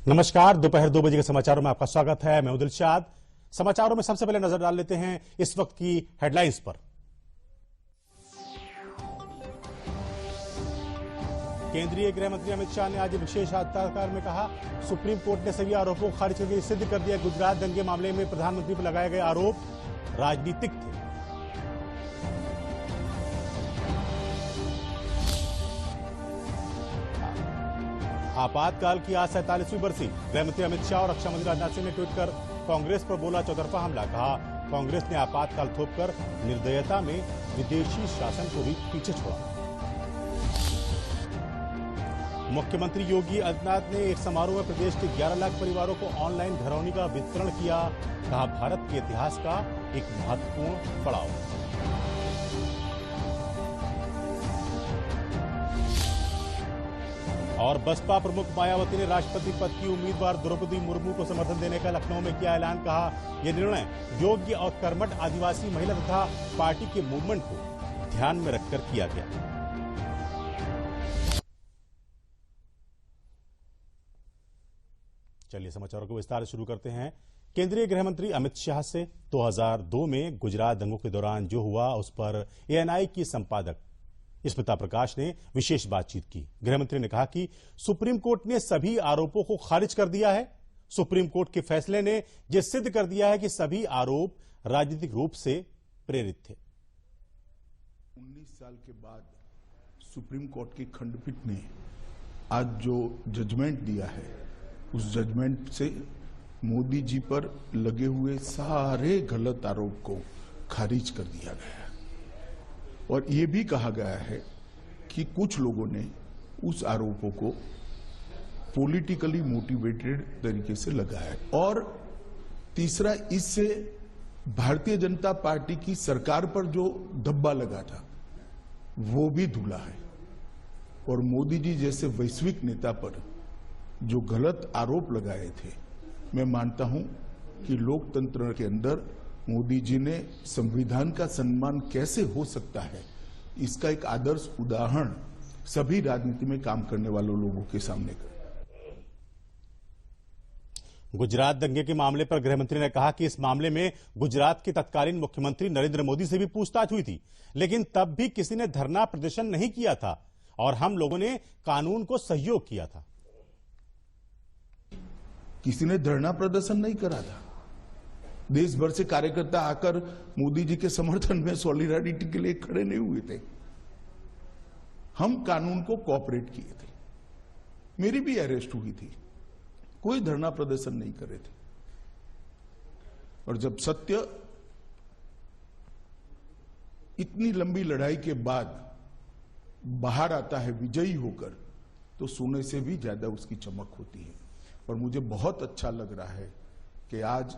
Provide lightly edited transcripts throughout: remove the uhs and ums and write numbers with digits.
नमस्कार, दोपहर 2 बजे के समाचारों में आपका स्वागत है। मैं दिलशाद। समाचारों में सबसे पहले नजर डाल लेते हैं इस वक्त की हेडलाइंस पर। केंद्रीय गृह मंत्री अमित शाह ने आज विशेष साक्षात्कार में कहा, सुप्रीम कोर्ट ने सभी आरोपों को खारिज करके सिद्ध कर दिया गुजरात दंगे मामले में प्रधानमंत्री पर लगाए गए आरोप राजनीतिक थे। आपातकाल की आज 47वीं बरसी। गृहमंत्री अमित शाह और रक्षा मंत्री राजनाथ सिंह ने ट्वीट कर कांग्रेस पर बोला चौतरफा हमला। कहा, कांग्रेस ने आपातकाल थोपकर निर्दयता में विदेशी शासन को भी पीछे छोड़ा। मुख्यमंत्री योगी आदित्यनाथ ने एक समारोह में प्रदेश के 11 लाख परिवारों को ऑनलाइन घरौनी का वितरण किया। कहा, भारत के इतिहास का एक महत्वपूर्ण पड़ाव। और बसपा प्रमुख मायावती ने राष्ट्रपति पद की उम्मीदवार द्रौपदी मुर्मू को समर्थन देने का लखनऊ में किया ऐलान। कहा, यह निर्णय योग्य और कर्मठ आदिवासी महिला तथा पार्टी के मूवमेंट को ध्यान में रखकर किया गया। चलिए समाचारों को विस्तार से शुरू करते हैं। केंद्रीय गृह मंत्री अमित शाह से 2002 में गुजरात दंगों के दौरान जो हुआ उस पर एएनआई की संपादक स्मिता प्रकाश ने विशेष बातचीत की। गृहमंत्री ने कहा कि सुप्रीम कोर्ट ने सभी आरोपों को खारिज कर दिया है। सुप्रीम कोर्ट के फैसले ने यह सिद्ध कर दिया है कि सभी आरोप राजनीतिक रूप से प्रेरित थे। 19 साल के बाद सुप्रीम कोर्ट की खंडपीठ ने आज जो जजमेंट दिया है, उस जजमेंट से मोदी जी पर लगे हुए सारे गलत आरोप को खारिज कर दिया गया है। और ये भी कहा गया है कि कुछ लोगों ने उस आरोपों को पॉलिटिकली मोटिवेटेड तरीके से लगाया। और तीसरा, इससे भारतीय जनता पार्टी की सरकार पर जो धब्बा लगा था वो भी धुला है। और मोदी जी जैसे वैश्विक नेता पर जो गलत आरोप लगाए थे, मैं मानता हूं कि लोकतंत्र के अंदर मोदी जी ने संविधान का सम्मान कैसे हो सकता है, इसका एक आदर्श उदाहरण सभी राजनीति में काम करने वाले लोगों के सामने कर। गुजरात दंगे के मामले पर गृहमंत्री ने कहा कि इस मामले में गुजरात के तत्कालीन मुख्यमंत्री नरेंद्र मोदी से भी पूछताछ हुई थी, लेकिन तब भी किसी ने धरना प्रदर्शन नहीं किया था और हम लोगों ने कानून को सहयोग किया था। किसी ने धरना प्रदर्शन नहीं करा था। देश भर से कार्यकर्ता आकर मोदी जी के समर्थन में सॉलिडारिटी के लिए खड़े नहीं हुए थे। हम कानून को कोऑपरेट किए थे। मेरी भी अरेस्ट हुई थी, कोई धरना प्रदर्शन नहीं करे थे। और जब सत्य इतनी लंबी लड़ाई के बाद बाहर आता है विजयी होकर, तो सोने से भी ज्यादा उसकी चमक होती है। और मुझे बहुत अच्छा लग रहा है कि आज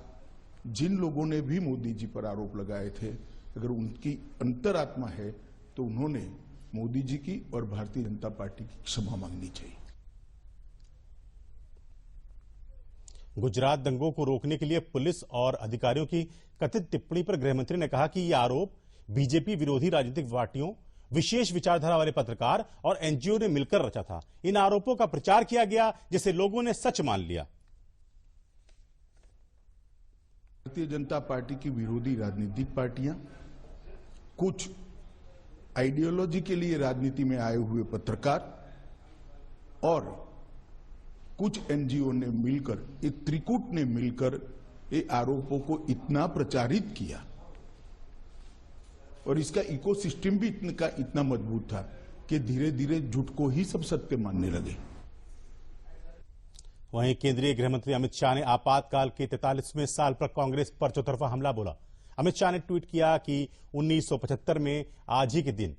जिन लोगों ने भी मोदी जी पर आरोप लगाए थे, अगर उनकी अंतरात्मा है तो उन्होंने मोदी जी की और भारतीय जनता पार्टी की क्षमा मांगनी चाहिए। गुजरात दंगों को रोकने के लिए पुलिस और अधिकारियों की कथित टिप्पणी पर गृहमंत्री ने कहा कि यह आरोप बीजेपी विरोधी राजनीतिक पार्टियों, विशेष विचारधारा वाले पत्रकार और एनजीओ ने मिलकर रचा था। इन आरोपों का प्रचार किया गया जिसे लोगों ने सच मान लिया। भारतीय जनता पार्टी की विरोधी राजनीतिक पार्टियां, कुछ आइडियोलॉजी के लिए राजनीति में आए हुए पत्रकार और कुछ एनजीओ ने मिलकर, एक त्रिकूट ने मिलकर ये आरोपों को इतना प्रचारित किया और इसका इकोसिस्टम भी इतना मजबूत था कि धीरे धीरे झूठ को ही सब सत्य मानने लगे। वहीं केंद्रीय गृहमंत्री अमित शाह ने आपातकाल के 43वें साल पर कांग्रेस पर चौतरफा हमला बोला। अमित शाह ने ट्वीट किया कि 1975 में आज ही के दिन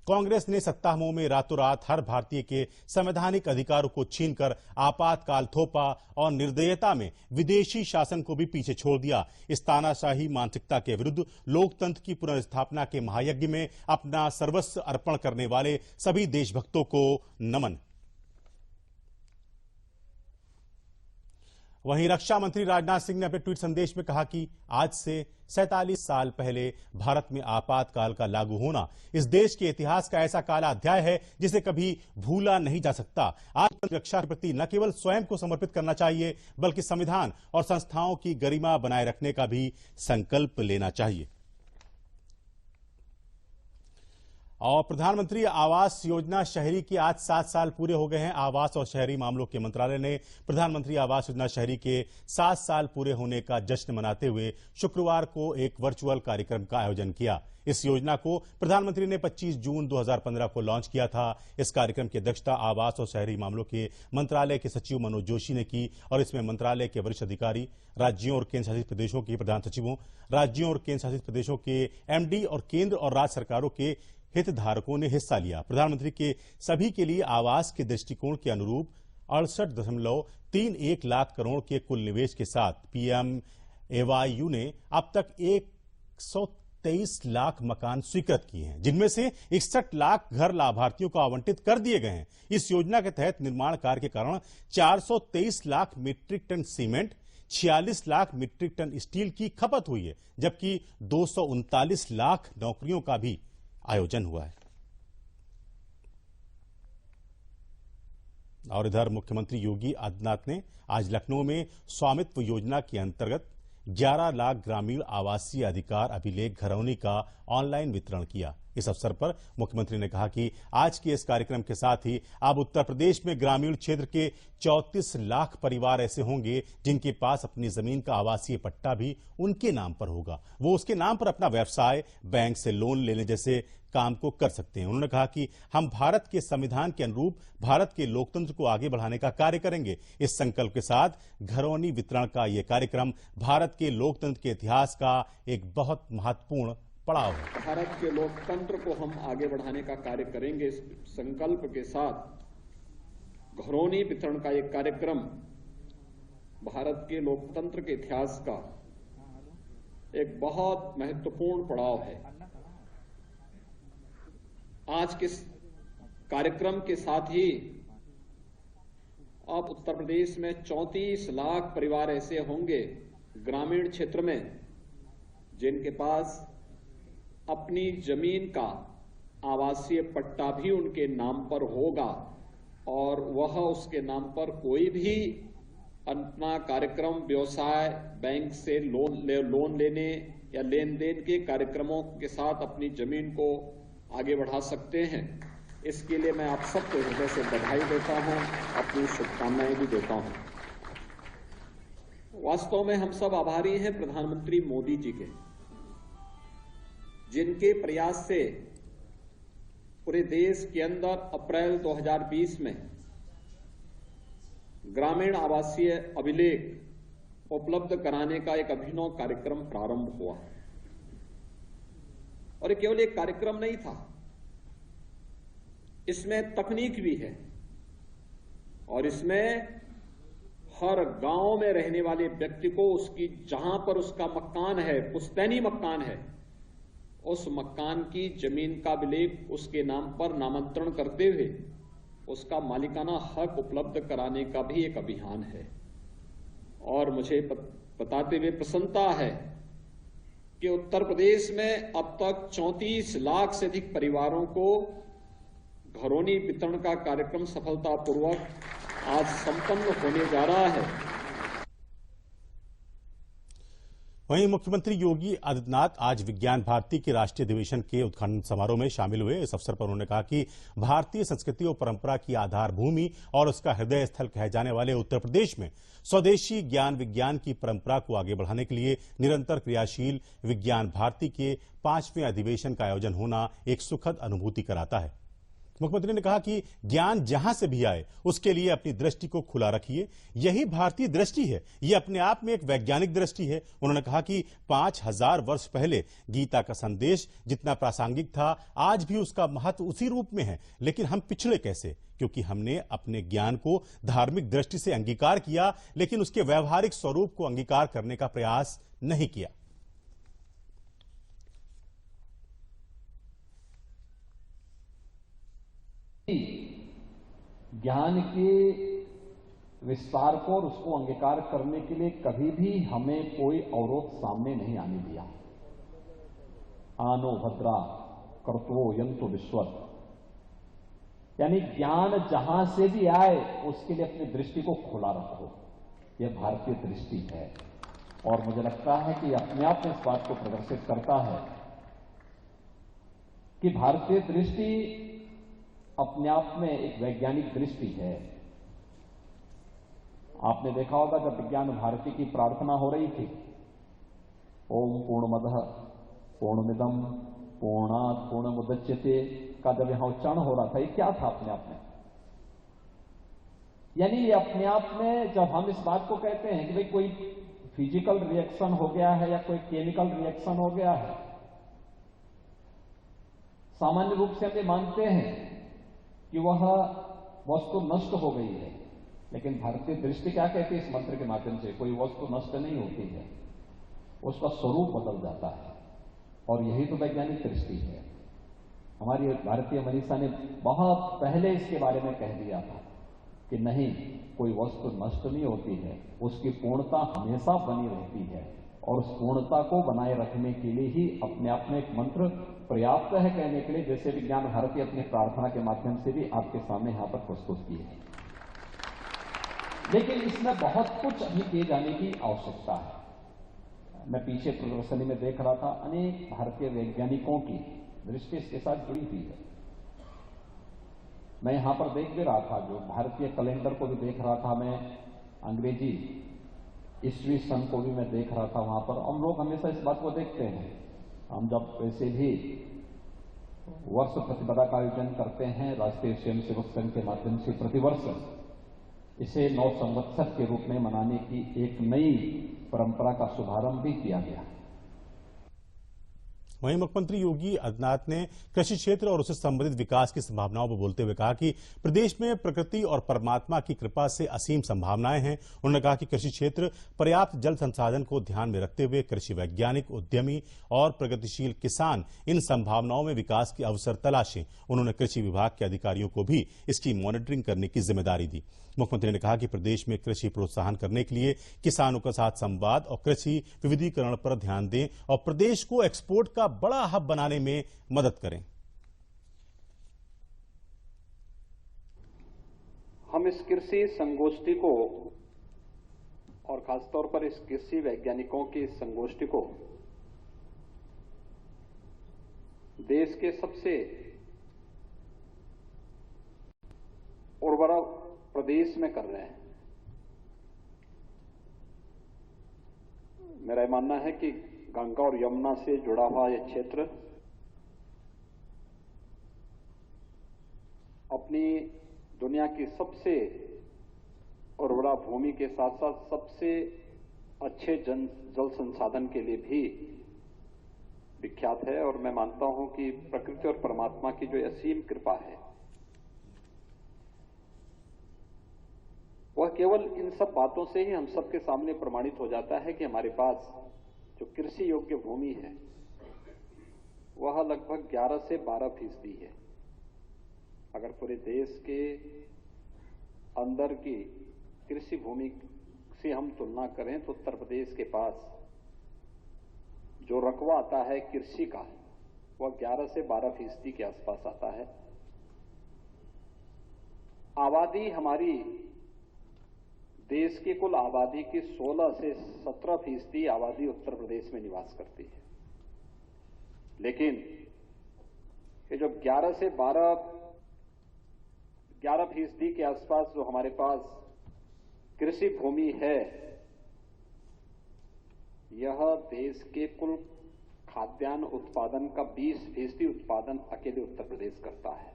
कांग्रेस ने सत्ता मोह में रातों रात हर भारतीय के संवैधानिक अधिकारों को छीनकर आपातकाल थोपा और निर्दयता में विदेशी शासन को भी पीछे छोड़ दिया। इस तानाशाही मानसिकता के विरुद्ध लोकतंत्र की पुनर्स्थापना के महायज्ञ में अपना सर्वस्व अर्पण करने वाले सभी देशभक्तों को नमन। वहीं रक्षा मंत्री राजनाथ सिंह ने अपने ट्वीट संदेश में कहा कि आज से 47 साल पहले भारत में आपातकाल का लागू होना इस देश के इतिहास का ऐसा काला अध्याय है जिसे कभी भूला नहीं जा सकता। आज रक्षा के प्रति न केवल स्वयं को समर्पित करना चाहिए बल्कि संविधान और संस्थाओं की गरिमा बनाए रखने का भी संकल्प लेना चाहिए। और प्रधानमंत्री आवास योजना शहरी के आज 7 साल पूरे हो गए हैं। आवास और शहरी मामलों के मंत्रालय ने प्रधानमंत्री आवास योजना शहरी के 7 साल पूरे होने का जश्न मनाते हुए शुक्रवार को एक वर्चुअल कार्यक्रम का आयोजन किया। इस योजना को प्रधानमंत्री ने 25 जून 2015 को लॉन्च किया था। इस कार्यक्रम की अध्यक्षता आवास और शहरी मामलों के मंत्रालय के सचिव मनोज जोशी ने की और इसमें मंत्रालय के वरिष्ठ अधिकारी, राज्यों और केंद्र शासित प्रदेशों के प्रधान सचिवों, राज्यों और केंद्र शासित प्रदेशों के एमडी और केंद्र और राज्य सरकारों के हितधारकों ने हिस्सा लिया। प्रधानमंत्री के सभी के लिए आवास के दृष्टिकोण के अनुरूप 68.31 लाख करोड़ के कुल निवेश के साथ PMAYU ने अब तक 123 लाख मकान स्वीकृत किए हैं, जिनमें से 61 लाख घर लाभार्थियों को आवंटित कर दिए गए हैं। इस योजना के तहत निर्माण कार्य के कारण 423 lakh metric tonne cement, 46 lakh metric tonne steel की खपत हुई है, जबकि 239 लाख नौकरियों का भी आयोजन हुआ है। और इधर मुख्यमंत्री योगी आदित्यनाथ ने आज लखनऊ में स्वामित्व योजना के अंतर्गत 11 लाख ग्रामीण आवासीय अधिकार अभिलेख घरौनी का ऑनलाइन वितरण किया। इस अवसर पर मुख्यमंत्री ने कहा कि आज के इस कार्यक्रम के साथ ही अब उत्तर प्रदेश में ग्रामीण क्षेत्र के 34 लाख परिवार ऐसे होंगे जिनके पास अपनी जमीन का आवासीय पट्टा भी उनके नाम पर होगा। वो उसके नाम पर अपना व्यवसाय, बैंक से लोन लेने जैसे काम को कर सकते हैं। उन्होंने कहा कि हम भारत के संविधान के अनुरूप भारत के लोकतंत्र को आगे बढ़ाने का कार्य करेंगे। इस संकल्प के साथ घरौनी वितरण का यह कार्यक्रम भारत के लोकतंत्र के इतिहास का एक बहुत महत्वपूर्ण पड़ाव है। भारत के लोकतंत्र को हम आगे बढ़ाने का कार्य करेंगे। इस संकल्प के साथ घरौनी वितरण का एक कार्यक्रम भारत के लोकतंत्र के इतिहास का एक बहुत महत्वपूर्ण पड़ाव है। आज के कार्यक्रम के साथ ही अब उत्तर प्रदेश में 34 लाख परिवार ऐसे होंगे ग्रामीण क्षेत्र में जिनके पास अपनी जमीन का आवासीय पट्टा भी उनके नाम पर होगा और वह उसके नाम पर कोई भी अपना कार्यक्रम, व्यवसाय, बैंक से लोन लेने या लेन देन के कार्यक्रमों के साथ अपनी जमीन को आगे बढ़ा सकते हैं। इसके लिए मैं आप सबको हृदय से बधाई देता हूं, अपनी शुभकामनाएं भी देता हूं। वास्तव में हम सब आभारी हैं प्रधानमंत्री मोदी जी के, जिनके प्रयास से पूरे देश के अंदर अप्रैल 2020 में ग्रामीण आवासीय अभिलेख उपलब्ध कराने का एक अभिनव कार्यक्रम प्रारंभ हुआ। और ये केवल एक कार्यक्रम नहीं था, इसमें तकनीक भी है और इसमें हर गांव में रहने वाले व्यक्ति को उसकी जहां पर उसका मकान है, पुश्तैनी मकान है, उस मकान की जमीन का अभिलेख उसके नाम पर नामांतरण करते हुए उसका मालिकाना हक उपलब्ध कराने का भी एक अभियान है। और मुझे बताते हुए प्रसन्नता है कि उत्तर प्रदेश में अब तक 34 लाख से अधिक परिवारों को घरौनी वितरण का कार्यक्रम सफलतापूर्वक आज संपन्न होने जा रहा है। वहीं मुख्यमंत्री योगी आदित्यनाथ आज विज्ञान भारती के राष्ट्रीय अधिवेशन के उद्घाटन समारोह में शामिल हुए। इस अवसर पर उन्होंने कहा कि भारतीय संस्कृति और परंपरा की आधार भूमि और उसका हृदय स्थल कहे जाने वाले उत्तर प्रदेश में स्वदेशी ज्ञान विज्ञान की परंपरा को आगे बढ़ाने के लिए निरंतर क्रियाशील विज्ञान भारती के 5वें अधिवेशन का आयोजन होना एक सुखद अनुभूति कराता है। मुख्यमंत्री ने कहा कि ज्ञान जहां से भी आए उसके लिए अपनी दृष्टि को खुला रखिए, यही भारतीय दृष्टि है। यह अपने आप में एक वैज्ञानिक दृष्टि है। उन्होंने कहा कि 5000 वर्ष पहले गीता का संदेश जितना प्रासंगिक था, आज भी उसका महत्व उसी रूप में है। लेकिन हम पिछड़े कैसे? क्योंकि हमने अपने ज्ञान को धार्मिक दृष्टि से अंगीकार किया, लेकिन उसके व्यवहारिक स्वरूप को अंगीकार करने का प्रयास नहीं किया। ज्ञान के विस्तार को और उसको अंगीकार करने के लिए कभी भी हमें कोई अवरोध सामने नहीं आने दिया। आनो भद्रा कर्तवो यंतु विश्वत, यानी ज्ञान जहां से भी आए उसके लिए अपनी दृष्टि को खुला रखो, यह भारतीय दृष्टि है। और मुझे लगता है कि अपने आप में इस बात को प्रदर्शित करता है कि भारतीय दृष्टि अपने आप में एक वैज्ञानिक दृष्टि है। आपने देखा होगा जब विज्ञान भारती की प्रार्थना हो रही थी, ओम पूर्णमदः पूर्णमिदं पूर्णात् पूर्णमुदच्यते का जब यहां उच्चारण हो रहा था, ये क्या था अपने आप में? यानी ये अपने आप में जब हम इस बात को कहते हैं कि भाई कोई फिजिकल रिएक्शन हो गया है या कोई केमिकल रिएक्शन हो गया है, सामान्य रूप से हम ये मानते हैं कि वह वस्तु नष्ट हो गई है, लेकिन भारतीय दृष्टि क्या कहती है इस मंत्र के माध्यम से? कोई वस्तु नष्ट नहीं होती है, उसका स्वरूप बदल जाता है। और यही तो वैज्ञानिक दृष्टि है। हमारी भारतीय मनीषा ने बहुत पहले इसके बारे में कह दिया था कि नहीं, कोई वस्तु नष्ट नहीं होती है, उसकी पूर्णता हमेशा बनी रहती है। और उस पूर्णता को बनाए रखने के लिए ही अपने आप में एक मंत्र पर्याप्त है कहने के लिए, जैसे विज्ञान भारती अपनी प्रार्थना के माध्यम से भी आपके सामने यहां पर प्रस्तुत की है। लेकिन इसमें बहुत कुछ अभी किए जाने की आवश्यकता है। मैं पीछे प्रदर्शनी में देख रहा था, अनेक भारतीय वैज्ञानिकों की दृष्टि इसके साथ जुड़ी हुई है। मैं यहां पर देख भी रहा था, जो भारतीय कैलेंडर को भी देख रहा था मैं, अंग्रेजी ईस्वी सन को भी मैं देख रहा था वहां पर। हम लोग हमेशा इस बात को देखते हैं, हम जब वैसे भी वर्ष प्रतिपदा का आयोजन करते हैं राष्ट्रीय स्वयंसेवक संघ के माध्यम से, प्रतिवर्ष इसे नव संवत्सर के रूप में मनाने की एक नई परंपरा का शुभारंभ भी किया गया। वहीं मुख्यमंत्री योगी आदित्यनाथ ने कृषि क्षेत्र और उससे संबंधित विकास की संभावनाओं पर बोलते हुए कहा कि प्रदेश में प्रकृति और परमात्मा की कृपा से असीम संभावनाएं हैं। उन्होंने कहा कि कृषि क्षेत्र पर्याप्त जल संसाधन को ध्यान में रखते हुए कृषि वैज्ञानिक, उद्यमी और प्रगतिशील किसान इन संभावनाओं में विकास के अवसर तलाशें। उन्होंने कृषि विभाग के अधिकारियों को भी इसकी मॉनिटरिंग करने की जिम्मेदारी दी। मुख्यमंत्री ने कहा कि प्रदेश में कृषि प्रोत्साहन करने के लिए किसानों के साथ संवाद और कृषि विविधीकरण पर ध्यान दें और प्रदेश को एक्सपोर्ट का बड़ा हब बनाने में मदद करें। हम इस कृषि संगोष्ठी को और खासतौर पर इस कृषि वैज्ञानिकों की संगोष्ठी को देश के सबसे उर्वरा प्रदेश में कर रहे हैं। मेरा मानना है कि गंगा और यमुना से जुड़ा हुआ यह क्षेत्र अपनी दुनिया की सबसे उर्वरा भूमि के साथ साथ सबसे अच्छे जल संसाधन के लिए भी विख्यात है। और मैं मानता हूं कि प्रकृति और परमात्मा की जो असीम कृपा है वह केवल इन सब बातों से ही हम सबके सामने प्रमाणित हो जाता है कि हमारे पास जो कृषि योग्य भूमि है वह लगभग 11 से 12% है। अगर पूरे देश के अंदर की कृषि भूमि से हम तुलना करें तो उत्तर प्रदेश के पास जो रकबा आता है कृषि का वह 11 से 12% के आसपास आता है। आबादी हमारी देश की कुल आबादी की 16 से 17% आबादी उत्तर प्रदेश में निवास करती है। लेकिन ये जो 11 से 11% के आसपास जो हमारे पास कृषि भूमि है, यह देश के कुल खाद्यान्न उत्पादन का 20% उत्पादन अकेले उत्तर प्रदेश करता है।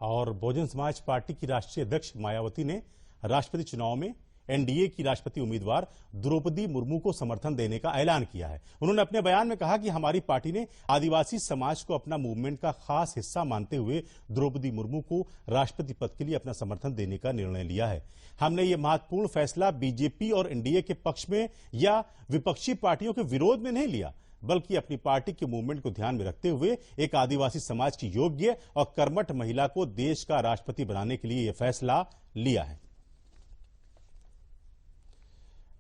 और बहुजन समाज पार्टी की राष्ट्रीय अध्यक्ष मायावती ने राष्ट्रपति चुनाव में एनडीए की राष्ट्रपति उम्मीदवार द्रौपदी मुर्मू को समर्थन देने का ऐलान किया है। उन्होंने अपने बयान में कहा कि हमारी पार्टी ने आदिवासी समाज को अपना मूवमेंट का खास हिस्सा मानते हुए द्रौपदी मुर्मू को राष्ट्रपति पद के लिए अपना समर्थन देने का निर्णय लिया है। हमने ये महत्वपूर्ण फैसला बीजेपी और एनडीए के पक्ष में या विपक्षी पार्टियों के विरोध में नहीं लिया, बल्कि अपनी पार्टी के मूवमेंट को ध्यान में रखते हुए एक आदिवासी समाज की योग्य और कर्मठ महिला को देश का राष्ट्रपति बनाने के लिए यह फैसला लिया है।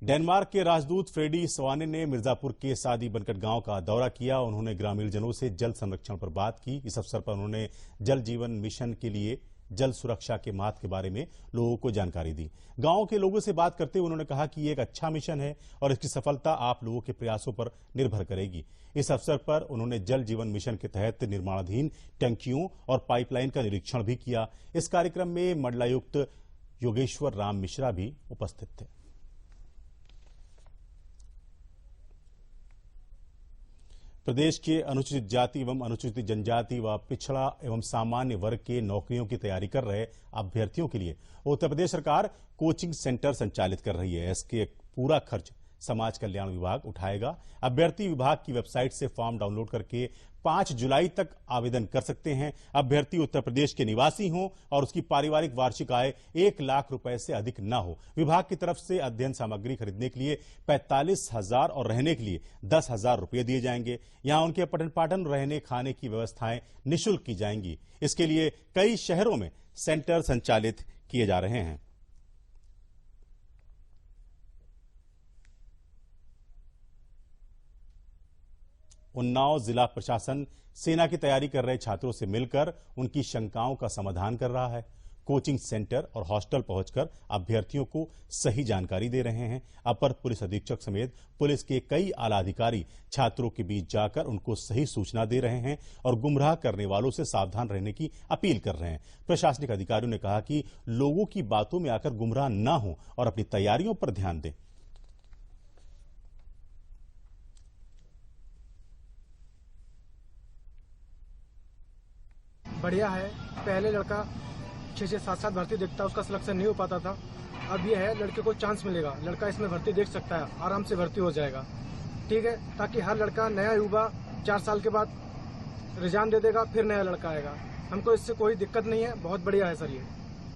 डेनमार्क के राजदूत फ्रेडी स्वाने ने मिर्जापुर के सादी बनकट गांव का दौरा किया। उन्होंने ग्रामीणजनों से जल संरक्षण पर बात की। इस अवसर पर उन्होंने जल जीवन मिशन के लिए जल सुरक्षा के महत्व के बारे में लोगों को जानकारी दी। गांव के लोगों से बात करते हुए उन्होंने कहा कि ये एक अच्छा मिशन है और इसकी सफलता आप लोगों के प्रयासों पर निर्भर करेगी। इस अवसर पर उन्होंने जल जीवन मिशन के तहत निर्माणाधीन टंकियों और पाइपलाइन का निरीक्षण भी किया। इस कार्यक्रम में मंडलायुक्त योगेश्वर राम मिश्रा भी उपस्थित थे। प्रदेश के अनुसूचित जाति एवं अनुसूचित जनजाति व पिछड़ा एवं सामान्य वर्ग के नौकरियों की तैयारी कर रहे अभ्यर्थियों के लिए उत्तर प्रदेश सरकार कोचिंग सेंटर संचालित कर रही है। इसके पूरा खर्च समाज कल्याण विभाग उठाएगा। अभ्यर्थी विभाग की वेबसाइट से फॉर्म डाउनलोड करके 5 जुलाई तक आवेदन कर सकते हैं। अभ्यर्थी उत्तर प्रदेश के निवासी हों और उसकी पारिवारिक वार्षिक आय 1 लाख रुपए से अधिक न हो। विभाग की तरफ से अध्ययन सामग्री खरीदने के लिए 45,000 और रहने के लिए 10,000 रुपये दिए जाएंगे। यहां उनके पठन पाठन, रहने खाने की व्यवस्थाएं निःशुल्क की जाएंगी। इसके लिए कई शहरों में सेंटर संचालित किए जा रहे हैं। उन्नाव जिला प्रशासन सेना की तैयारी कर रहे छात्रों से मिलकर उनकी शंकाओं का समाधान कर रहा है। कोचिंग सेंटर और हॉस्टल पहुंचकर अभ्यर्थियों को सही जानकारी दे रहे हैं। अपर पुलिस अधीक्षक समेत पुलिस के कई आला अधिकारी छात्रों के बीच जाकर उनको सही सूचना दे रहे हैं और गुमराह करने वालों से सावधान रहने की अपील कर रहे हैं। प्रशासनिक अधिकारियों ने कहा कि लोगों की बातों में आकर गुमराह न हो और अपनी तैयारियों पर ध्यान दें। बढ़िया है। पहले लड़का 6-7 भर्ती देखता, उसका सिलेक्शन नहीं हो पाता था। अब ये है लड़के को चांस मिलेगा, लड़का इसमें भर्ती देख सकता है, आराम से भर्ती हो जाएगा। ठीक है, ताकि हर लड़का नया युवा 4 साल के बाद रिजाइन दे देगा, फिर नया लड़का आएगा। हमको इससे कोई दिक्कत नहीं है, बहुत बढ़िया है सर।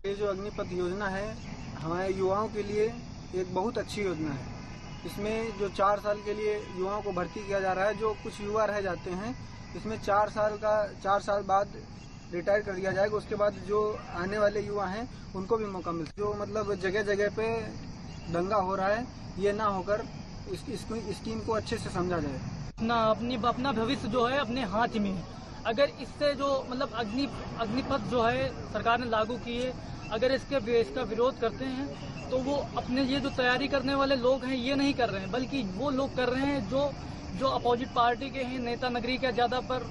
ये जो अग्निपथ योजना है हमारे युवाओं के लिए एक बहुत अच्छी योजना है। इसमें जो 4 साल के लिए युवाओं को भर्ती किया जा रहा है, जो कुछ युवा रह जाते हैं, इसमें 4 साल बाद रिटायर कर दिया जाएगा। उसके बाद जो आने वाले युवा हैं उनको भी मौका मिलता है। जो मतलब जगह जगह पे दंगा हो रहा है, ये ना होकर इस स्कीम को अच्छे से समझा जाए। अपना भविष्य जो है अपने हाथ में है। अगर इससे जो मतलब अग्निपथ जो है सरकार ने लागू की है, अगर इसका विरोध करते हैं तो वो अपने ये जो तैयारी करने वाले लोग हैं ये नहीं कर रहे हैं, बल्कि वो लोग कर रहे हैं जो अपोजिट पार्टी के हैं, नेता नगरी का ज्यादा पर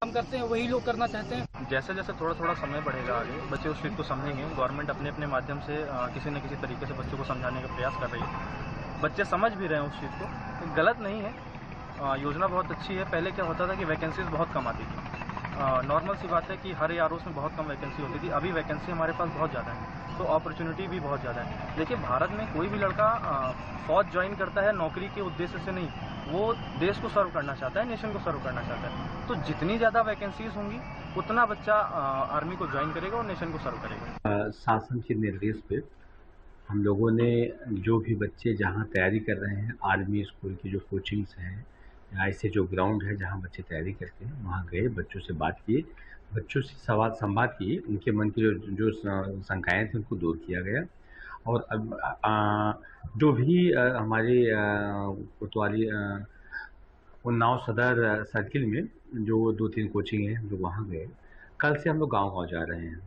काम करते हैं, वही लोग करना चाहते हैं। जैसे जैसे थोड़ा समय बढ़ेगा आगे, बच्चे उस चीज़ को समझेंगे। गवर्नमेंट अपने माध्यम से किसी न किसी तरीके से बच्चों को समझाने का प्रयास कर रही है। बच्चे समझ भी रहे हैं उस चीज़ को, गलत नहीं है। योजना बहुत अच्छी है। पहले क्या होता था कि वैकेंसीज बहुत कम आती थी। नॉर्मल सी बात है कि हर आरओस में बहुत कम वैकेंसी होती थी। अभी वैकेंसी हमारे पास बहुत ज़्यादा है, तो अपॉर्चुनिटी भी बहुत ज़्यादा है। देखिए, भारत में कोई भी लड़का फौज ज्वाइन करता है नौकरी के उद्देश्य से नहीं, वो देश को सर्व करना चाहता है, नेशन को सर्व करना चाहता है। तो जितनी ज़्यादा वैकेंसीज होंगी उतना बच्चा आर्मी को ज्वाइन करेगा और नेशन को सर्व करेगा। शासन के निर्देश पे हम लोगों ने जो भी बच्चे जहाँ तैयारी कर रहे हैं, आर्मी स्कूल की जो कोचिंग्स हैं या ऐसे जो ग्राउंड है जहाँ बच्चे तैयारी करते हैं, वहाँ गए, बच्चों से बात किए, बच्चों से संवाद किए। उनके मन की जो शंकाएँ थी उनको दूर किया गया। और अब जो भी हमारे कोतवाली उन्नाव सदर सर्किल में जो 2-3 कोचिंग हैं, हम लोग वहाँ गए। कल से हम लोग गांव जा रहे हैं।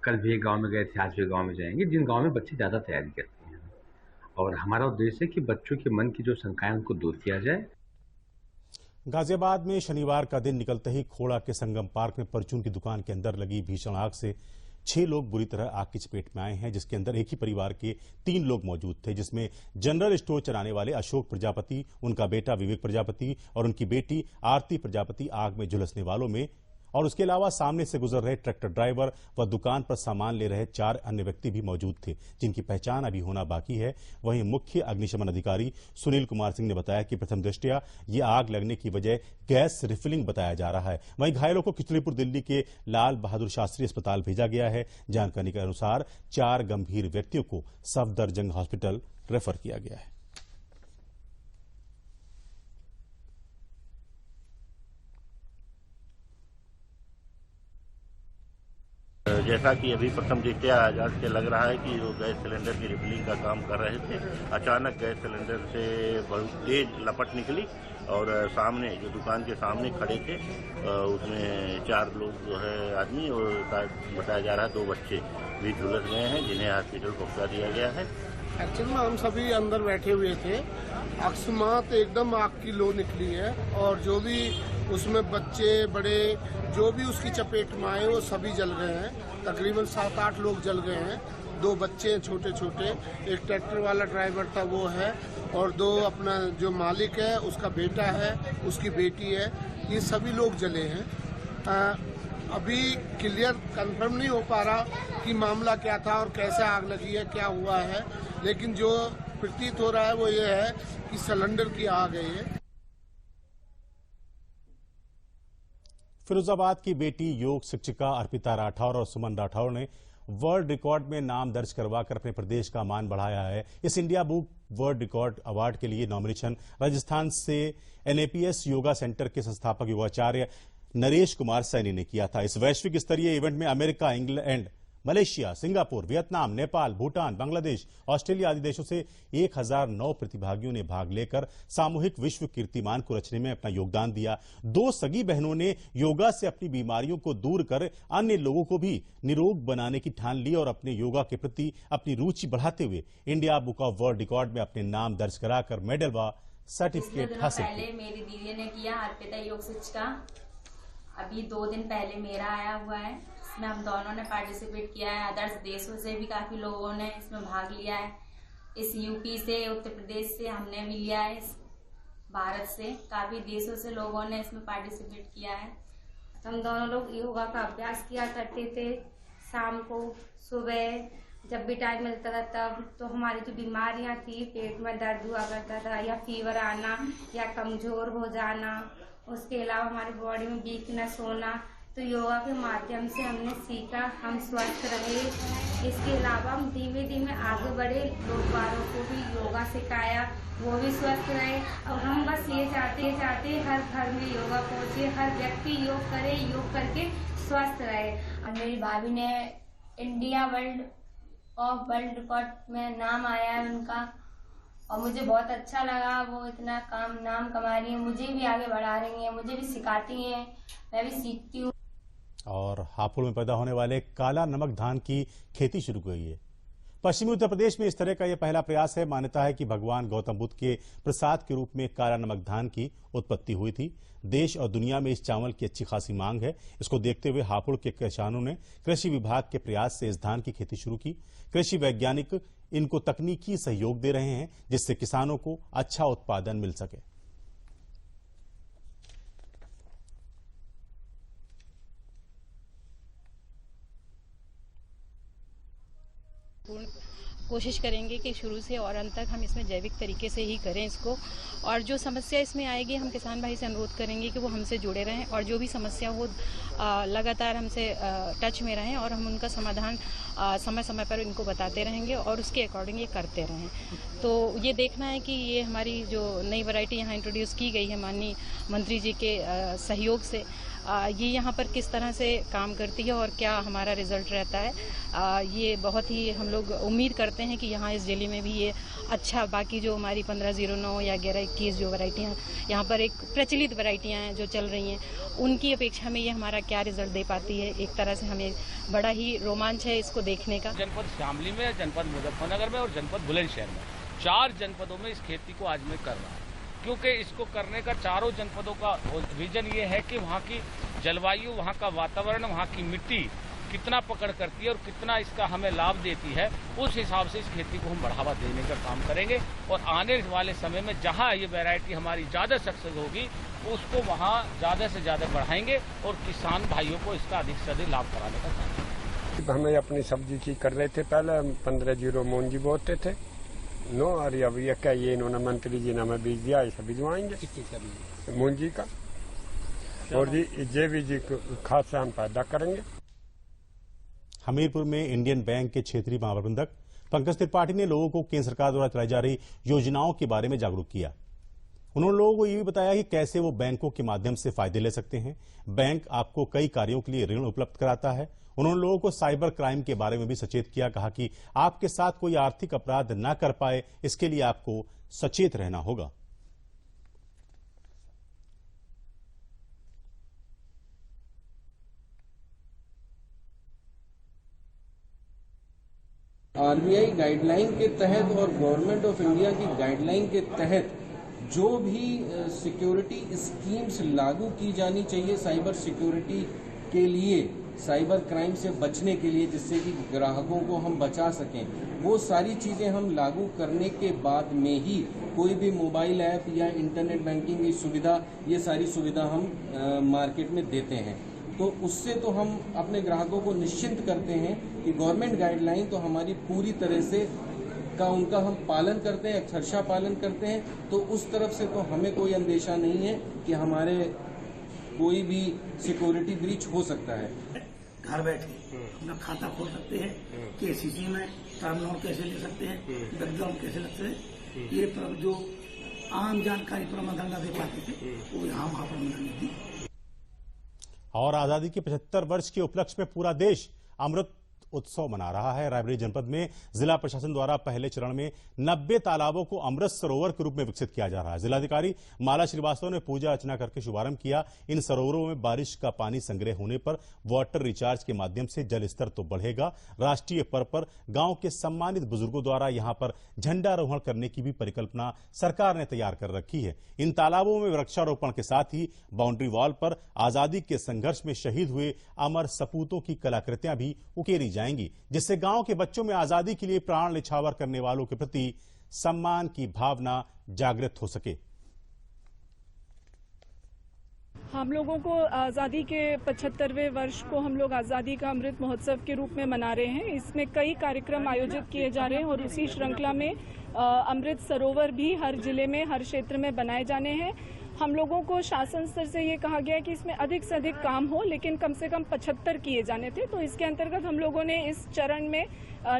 कल भी एक गांव में गए थे, आज भी गांव में जाएंगे, जिन गांव में बच्चे ज़्यादा तैयारी करते हैं। और हमारा उद्देश्य है कि बच्चों के मन की जो शंकाएं उनको दूर किया जाए। गाजियाबाद में शनिवार का दिन निकलते ही खोड़ा के संगम पार्क में परचून की दुकान के अंदर लगी भीषण आग से 6 लोग बुरी तरह आग की चपेट में आए हैं, जिसके अंदर एक ही परिवार के 3 लोग मौजूद थे, जिसमें जनरल स्टोर चलाने वाले अशोक प्रजापति, उनका बेटा विवेक प्रजापति और उनकी बेटी आरती प्रजापति आग में झुलसने वालों में, और उसके अलावा सामने से गुजर रहे ट्रैक्टर ड्राइवर व दुकान पर सामान ले रहे 4 अन्य व्यक्ति भी मौजूद थे, जिनकी पहचान अभी होना बाकी है। वहीं मुख्य अग्निशमन अधिकारी सुनील कुमार सिंह ने बताया कि प्रथम दृष्टया ये आग लगने की वजह गैस रिफिलिंग बताया जा रहा है। वहीं घायलों को खिचड़ीपुर दिल्ली के लाल बहादुर शास्त्री अस्पताल भेजा गया है। जानकारी के अनुसार 4 गंभीर व्यक्तियों को सफदरजंग हॉस्पिटल रेफर किया गया है। जैसा कि अभी प्रथम दृष्टया जांच से लग रहा है कि वो गैस सिलेंडर की रिफिलिंग का काम कर रहे थे। अचानक गैस सिलेंडर से बहुत तेज लपट निकली और सामने जो दुकान के सामने खड़े थे उसमें 4 लोग जो है आदमी और बताया जा रहा है 2 बच्चे भी झुलस गए हैं, जिन्हें हॉस्पिटल पहुंचा दिया गया है। एक्चुअल में हम सभी अंदर बैठे हुए थे, अकस्मात एकदम आग की लो निकली है और जो भी उसमें बच्चे बड़े जो भी उसकी चपेट में आए वो सभी जल गए हैं। तकरीबन 7-8 लोग जल गए हैं। 2 बच्चे हैं छोटे छोटे, एक ट्रैक्टर वाला ड्राइवर था वो है और 2 अपना जो मालिक है उसका बेटा है, उसकी बेटी है, ये सभी लोग जले हैं। अभी क्लियर कंफर्म नहीं हो पा रहा कि मामला क्या था और कैसे आग लगी है, क्या हुआ है, लेकिन जो प्रतीत हो रहा है वो ये है कि सिलेंडर की आग है ये। फिरोजाबाद की बेटी योग शिक्षिका अर्पिता राठौर और सुमन राठौर ने वर्ल्ड रिकॉर्ड में नाम दर्ज करवाकर अपने प्रदेश का मान बढ़ाया है। इस India book world record award के लिए नॉमिनेशन राजस्थान से एनएपीएस योगा सेंटर के संस्थापक योगाचार्य नरेश कुमार सैनी ने किया था। इस वैश्विक स्तरीय इवेंट में America, England, Malaysia, Singapore, Vietnam, Nepal, Bhutan, Bangladesh, Australia आदि देशों से 1009 प्रतिभागियों ने भाग लेकर सामूहिक विश्व कीर्तिमान को रचने में अपना योगदान दिया। 2 सगी बहनों ने योगा से अपनी बीमारियों को दूर कर अन्य लोगों को भी निरोग बनाने की ठान ली और अपने योगा के प्रति अपनी रुचि बढ़ाते हुए India book of world record में अपने नाम दर्ज कराकर मेडल व सर्टिफिकेट हासिल किया। पहले मेरी दीदी ने किया, अर्पिता योग शिक्षिका। अभी 2 दिन पहले मेरा आया हुआ है, इसमें हम दोनों ने पार्टिसिपेट किया है। अदर्स देशों से भी काफी लोगों ने इसमें भाग लिया है। इस यूपी से, उत्तर प्रदेश से हमने भी लिया है, भारत से काफी देशों से लोगों ने इसमें पार्टिसिपेट किया है। हम दोनों लोग योगा का अभ्यास किया करते थे शाम को, सुबह जब भी टाइम मिलता था तब। तो हमारी जो बीमारियां थी, पेट में दर्द हुआ करता था या फीवर आना या कमजोर हो जाना, उसके अलावा हमारी बॉडी में वीकनेस होना, तो योगा के माध्यम से हमने सीखा, हम स्वस्थ रहे। इसके अलावा हम धीमे धीमे आगे बढ़े, लोग बारों को भी योगा सिखाया, वो भी स्वस्थ रहे। और हम बस ये चाहते हर घर में योगा पहुंचे, हर व्यक्ति योग करे, योग करके स्वस्थ रहे। और मेरी भाभी ने इंडिया वर्ल्ड रिकॉर्ड में नाम आया है उनका, और मुझे बहुत अच्छा लगा। वो इतना नाम कमा रही है, मुझे भी आगे बढ़ा रही है, मुझे भी सिखाती हैं, मैं भी सीखती हूँ। और हापुड़ में पैदा होने वाले काला नमक धान की खेती शुरू हुई है। पश्चिमी उत्तर प्रदेश में इस तरह का यह पहला प्रयास है। मान्यता है कि भगवान गौतम बुद्ध के प्रसाद के रूप में काला नमक धान की उत्पत्ति हुई थी। देश और दुनिया में इस चावल की अच्छी खासी मांग है। इसको देखते हुए हापुड़ के किसानों ने कृषि विभाग के प्रयास से इस धान की खेती शुरू की। कृषि वैज्ञानिक इनको तकनीकी सहयोग दे रहे हैं, जिससे किसानों को अच्छा उत्पादन मिल सके। कोशिश करेंगे कि शुरू से और अंत तक हम इसमें जैविक तरीके से ही करें इसको। और जो समस्या इसमें आएगी, हम किसान भाई से अनुरोध करेंगे कि वो हमसे जुड़े रहें और जो भी समस्या हो लगातार हमसे टच में रहें और हम उनका समाधान समय समय पर इनको बताते रहेंगे और उसके अकॉर्डिंग ये करते रहें। तो ये देखना है कि ये हमारी जो नई वैरायटी यहाँ इंट्रोड्यूस की गई है माननीय मंत्री जी के सहयोग से, ये यहाँ पर किस तरह से काम करती है और क्या हमारा रिजल्ट रहता है। ये बहुत ही हम लोग उम्मीद करते हैं कि यहाँ इस जिले में भी ये अच्छा, बाकी जो हमारी 1509 या 1121 जो वैरायटियाँ यहाँ पर एक प्रचलित वैरायटियाँ हैं जो चल रही हैं, उनकी अपेक्षा में ये हमारा क्या रिजल्ट दे पाती है। एक तरह से हमें बड़ा ही रोमांच है इसको देखने का। जनपद शामली में, जनपद मुजफ्फरनगर में और जनपद बुलंदशहर में 4 जनपदों में इस खेती को आज मैं कर रहा हूँ, क्योंकि इसको करने का चारों जनपदों का रीजन ये है कि वहाँ की जलवायु, वहाँ का वातावरण, वहाँ की मिट्टी कितना पकड़ करती है और कितना इसका हमें लाभ देती है, उस हिसाब से इस खेती को हम बढ़ावा देने का काम करेंगे। और आने वाले समय में जहाँ ये वैरायटी हमारी ज़्यादा सक्सेस होगी, उसको वहाँ ज़्यादा से ज़्यादा बढ़ाएंगे और किसान भाइयों को इसका अधिक से अधिक लाभ कराने का काम करेंगे। हमें अपनी सब्जी की कर रहे थे, पहले 15-0 मूंजी बोते थे और अब ये इन्होंने मंत्री जी ने हमें बीज दिया, इसे भिजवाएंगे मूंजी का और जी खाद से हम पैदा करेंगे। हमीरपुर में इंडियन बैंक के क्षेत्रीय महाप्रबंधक पंकज त्रिपाठी ने लोगों को केंद्र सरकार द्वारा चलाई जा रही योजनाओं के बारे में जागरूक किया। उन्होंने लोगों को ये भी बताया कि कैसे वो बैंकों के माध्यम से फायदे ले सकते हैं। बैंक आपको कई कार्यों के लिए ऋण उपलब्ध कराता है। उन्होंने लोगों को साइबर क्राइम के बारे में भी सचेत किया। कहा कि आपके साथ कोई आर्थिक अपराध न कर पाए, इसके लिए आपको सचेत रहना होगा। आरबीआई गाइडलाइन के तहत और गवर्नमेंट ऑफ इंडिया की गाइडलाइन के तहत जो भी सिक्योरिटी स्कीम्स लागू की जानी चाहिए साइबर सिक्योरिटी के लिए, साइबर क्राइम से बचने के लिए, जिससे कि ग्राहकों को हम बचा सकें, वो सारी चीज़ें हम लागू करने के बाद में ही कोई भी मोबाइल ऐप या इंटरनेट बैंकिंग की सुविधा, ये सारी सुविधा हम मार्केट में देते हैं। तो उससे तो हम अपने ग्राहकों को निश्चिंत करते हैं कि गवर्नमेंट गाइडलाइन तो हमारी पूरी तरह से उनका हम पालन करते हैं, अक्षरशः पालन करते हैं। तो उस तरफ से तो हमें कोई अंदेशा नहीं है कि हमारे कोई भी सिक्योरिटी ब्रीच हो सकता है। घर बैठे अपना खाता खोल सकते हैं, केसीसी में टर्म लोन कैसे ले सकते हैं, बैंक लोन कैसे लगते हैं, ये जो आम जानकारी प्रबंधन दे पाते थे वो यहाँ वहाँ प्रबंधन दी। और आजादी के 75 वर्ष के उपलक्ष्य में पूरा देश अमृत उत्सव मना रहा है। रायबरेली जनपद में जिला प्रशासन द्वारा पहले चरण में 90 तालाबों को अमृत सरोवर के रूप में विकसित किया जा रहा है। जिलाधिकारी माला श्रीवास्तव ने पूजा अर्चना करके शुभारंभ किया। इन सरोवरों में बारिश का पानी संग्रह होने पर वाटर रिचार्ज के माध्यम से जल स्तर तो बढ़ेगा, राष्ट्रीय पर्व पर गांव के सम्मानित बुजुर्गों द्वारा यहां पर झंडारोहण करने की भी परिकल्पना सरकार ने तैयार कर रखी है। इन तालाबों में वृक्षारोपण के साथ ही बाउंड्री वॉल पर आजादी के संघर्ष में शहीद हुए अमर सपूतों की कलाकृतियां भी उकेरी जाएंगी, जिससे गांव के बच्चों में आजादी के लिए प्राण न्यौछावर करने वालों के प्रति सम्मान की भावना जागृत हो सके। हम लोगों को आज़ादी के 75वें वर्ष को हम लोग आज़ादी का अमृत महोत्सव के रूप में मना रहे हैं। इसमें कई कार्यक्रम आयोजित किए जा रहे हैं और उसी श्रृंखला में अमृत सरोवर भी हर जिले में, हर क्षेत्र में बनाए जाने हैं। हम लोगों को शासन स्तर से ये कहा गया है कि इसमें अधिक से अधिक काम हो, लेकिन कम से कम 75 किए जाने थे। तो इसके अंतर्गत हम लोगों ने इस चरण में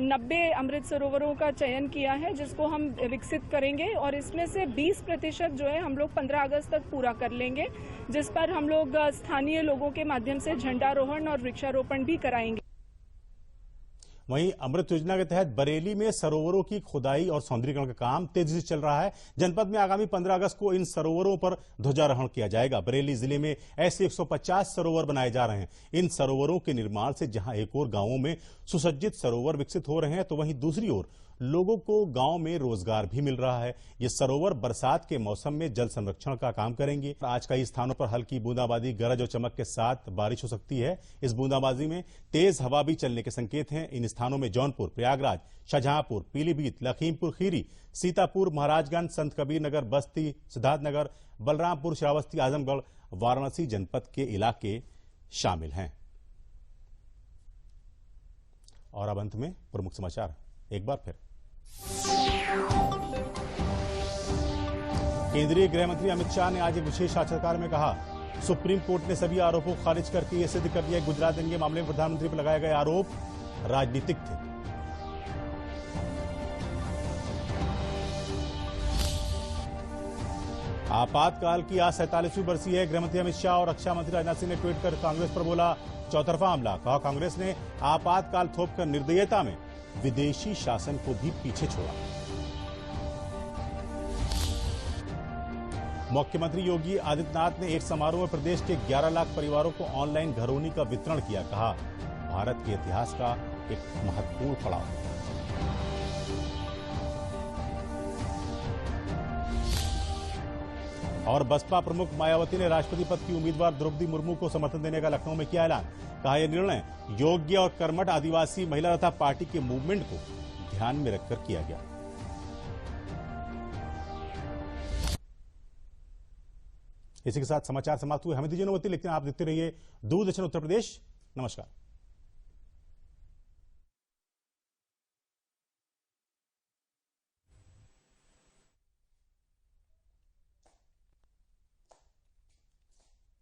90 अमृत सरोवरों का चयन किया है, जिसको हम विकसित करेंगे और इसमें से 20% जो है हम लोग 15 अगस्त तक पूरा कर लेंगे, जिस पर हम लोग स्थानीय लोगों के माध्यम से झंडारोहण और वृक्षारोपण भी कराएंगे। वहीं अमृत योजना के तहत बरेली में सरोवरों की खुदाई और सौंदर्यीकरण का काम तेजी से चल रहा है। जनपद में आगामी 15 अगस्त को इन सरोवरों पर ध्वजारोहण किया जाएगा। बरेली जिले में ऐसे 150 सरोवर बनाए जा रहे हैं। इन सरोवरों के निर्माण से जहां एक ओर गांवों में सुसज्जित सरोवर विकसित हो रहे हैं, तो वहीं दूसरी ओर लोगों को गांव में रोजगार भी मिल रहा है। ये सरोवर बरसात के मौसम में जल संरक्षण का काम करेंगे। आज कई स्थानों पर हल्की बूंदाबांदी, गरज और चमक के साथ बारिश हो सकती है। इस बूंदाबांदी में तेज हवा भी चलने के संकेत हैं। इन स्थानों में जौनपुर, प्रयागराज, शाहजहांपुर, पीलीभीत, लखीमपुर खीरी, सीतापुर, महाराजगंज, संत कबीर नगर, बस्ती, सिद्धार्थनगर, बलरामपुर, श्रावस्ती, आजमगढ़, वाराणसी जनपद के इलाके शामिल हैं। और अब अंत में प्रमुख समाचार एक बार फिर। केंद्रीय गृह मंत्री अमित शाह ने आज एक विशेष साक्षात्कार में कहा, सुप्रीम कोर्ट ने सभी आरोपों को खारिज करके यह सिद्ध कर दिया गुजरात दंगे मामले में प्रधानमंत्री पर लगाए गए आरोप राजनीतिक थे। आपातकाल की आज 47वीं बरसी है। गृहमंत्री अमित शाह और रक्षा मंत्री राजनाथ सिंह ने ट्वीट कर कांग्रेस पर बोला चौतरफा हमला। कहा, कांग्रेस ने आपातकाल थोपकर निर्दयता में विदेशी शासन को भी पीछे छोड़ा। मुख्यमंत्री योगी आदित्यनाथ ने एक समारोह में प्रदेश के 11 लाख परिवारों को ऑनलाइन घरौनी का वितरण किया। कहा, भारत के इतिहास का एक महत्वपूर्ण पड़ाव। और बसपा प्रमुख मायावती ने राष्ट्रपति पद की उम्मीदवार द्रौपदी मुर्मू को समर्थन देने का लखनऊ में किया ऐलान। कहा, यह निर्णय योग्य और कर्मठ आदिवासी महिला तथा पार्टी के मूवमेंट को ध्यान में रखकर किया गया। इसी के साथ समाचार समाप्त हुए। हमें दीजिए अनुमति, लेकिन आप देखते रहिए दूरदर्शन उत्तर प्रदेश। नमस्कार।